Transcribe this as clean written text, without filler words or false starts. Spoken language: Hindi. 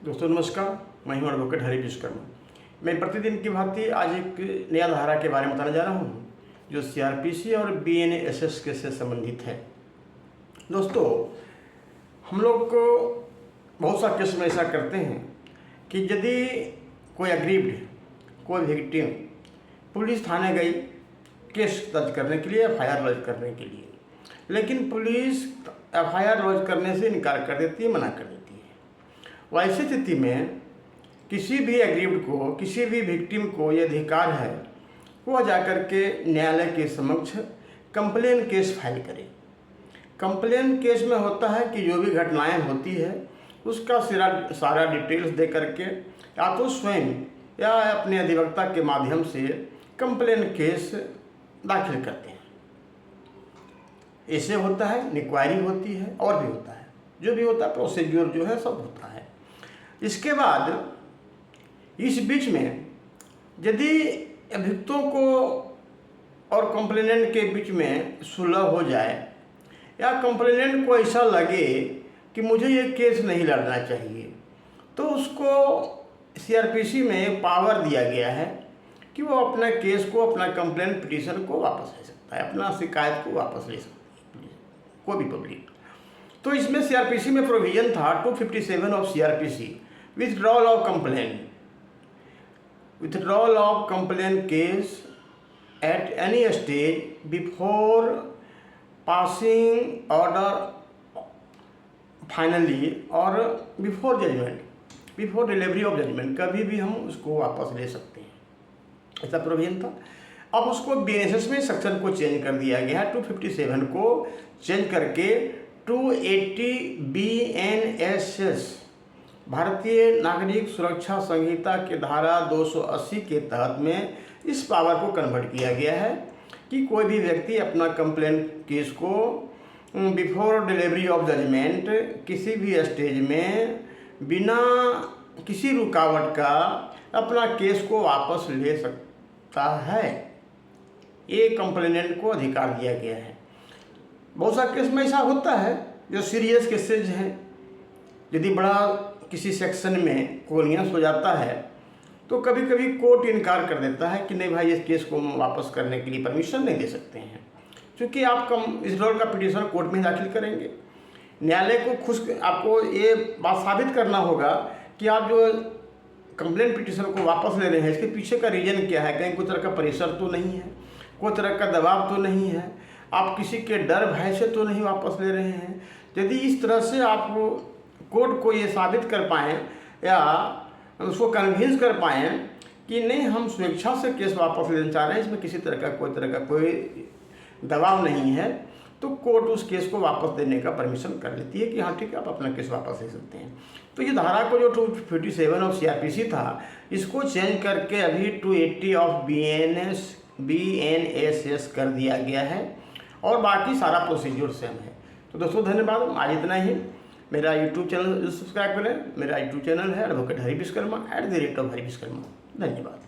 दोस्तों नमस्कार, मैं हूं एडवोकेट हरि विश्वकर्मा। मैं प्रतिदिन की भांति आज एक नया धारा के बारे में बताने जा रहा हूं जो सीआरपीसी और बीएनएसएस के से संबंधित है। दोस्तों, हम लोग को बहुत सा केस में ऐसा करते हैं कि यदि कोई अग्रीव्ड, कोई विक्टिम पुलिस थाने गई केस दर्ज करने के लिए, एफआईआर दर्ज करने के लिए, लेकिन पुलिस एफआईआर दर्ज करने से इनकार कर देती है, मना कर देती है। वैसी स्थिति में किसी भी एग्रीव्ड को, किसी भी विक्टिम को यह अधिकार है वह जाकर के न्यायालय के समक्ष कंप्लेन केस फाइल करे। कंप्लेन केस में होता है कि जो भी घटनाएं होती है उसका सारा डिटेल्स दे करके या तो स्वयं या अपने अधिवक्ता के माध्यम से कंप्लेन केस दाखिल करते हैं। ऐसे होता है, इंक्वायरी होती है और भी होता है, जो भी होता है प्रोसीड्यूर जो है सब होता है। इसके बाद इस बीच में यदि अभियुक्तों को और कंप्लेनेंट के बीच में सुलह हो जाए या कंप्लेनेंट को ऐसा लगे कि मुझे ये केस नहीं लड़ना चाहिए, तो उसको सीआरपीसी में पावर दिया गया है कि वो अपना केस को, अपना कंप्लेंट पिटीशन को वापस ले सकता है, अपना शिकायत को वापस ले सकती है कोई भी पब्लिक। तो इसमें सीआरपीसी में प्रोविजन था 257 of CrPC, withdrawal of complaint case at any stage before passing order finally or before judgment, before delivery of judgment, कभी भी हम उसको वापस ले सकते हैं, ऐसा प्रोविजन था। अब उसको बीएनएसएस में सेक्शन को चेंज कर दिया गया है, 257 को चेंज करके 280 बीएनएसएस भारतीय नागरिक सुरक्षा संहिता के धारा 280 के तहत में इस पावर को कन्वर्ट किया गया है कि कोई भी व्यक्ति अपना कंप्लेंट केस को बिफोर डिलीवरी ऑफ जजमेंट किसी भी स्टेज में बिना किसी रुकावट का अपना केस को वापस ले सकता है। ये कंप्लेनेंट को अधिकार दिया गया है। बहुत सा केस में ऐसा होता है जो सीरियस केसेज हैं, यदि बड़ा किसी सेक्शन में कोलियंस हो जाता है तो कभी कभी कोर्ट इनकार कर देता है कि नहीं भाई, इस केस को वापस करने के लिए परमिशन नहीं दे सकते हैं, क्योंकि आप इस दौर का पिटीशन कोर्ट में दाखिल करेंगे। न्यायालय को आपको ये बात साबित करना होगा कि आप जो कंप्लेंट पिटीशन को वापस ले रहे हैं इसके पीछे का रीजन क्या है। कहीं कोई तरह का प्रेशर तो नहीं है, कोई तरह का दबाव तो नहीं है, आप किसी के डर भय से तो नहीं वापस ले रहे हैं। यदि इस तरह से आप कोर्ट को ये साबित कर पाएँ या उसको कन्विंस कर पाएँ कि नहीं, हम स्वेच्छा से केस वापस लेना चाह रहे हैं, इसमें किसी तरह का कोई दबाव नहीं है, तो कोर्ट उस केस को वापस देने का परमिशन कर लेती है कि हाँ ठीक है, आप अपना केस वापस ले सकते हैं। तो ये धारा को जो 257 ऑफ सीआरपीसी था, इसको चेंज करके अभी 280 ऑफ बीएनएसएस कर दिया गया है और बाकी सारा प्रोसीजर सेम है। तो दोस्तों धन्यवाद, आज इतना ही। मेरा यूट्यूब चैनल सब्सक्राइब करें। मेरा यूट्यूब चैनल है एडवोकेट हरि विश्वकर्मा @ हरि विश्वकर्मा। धन्यवाद।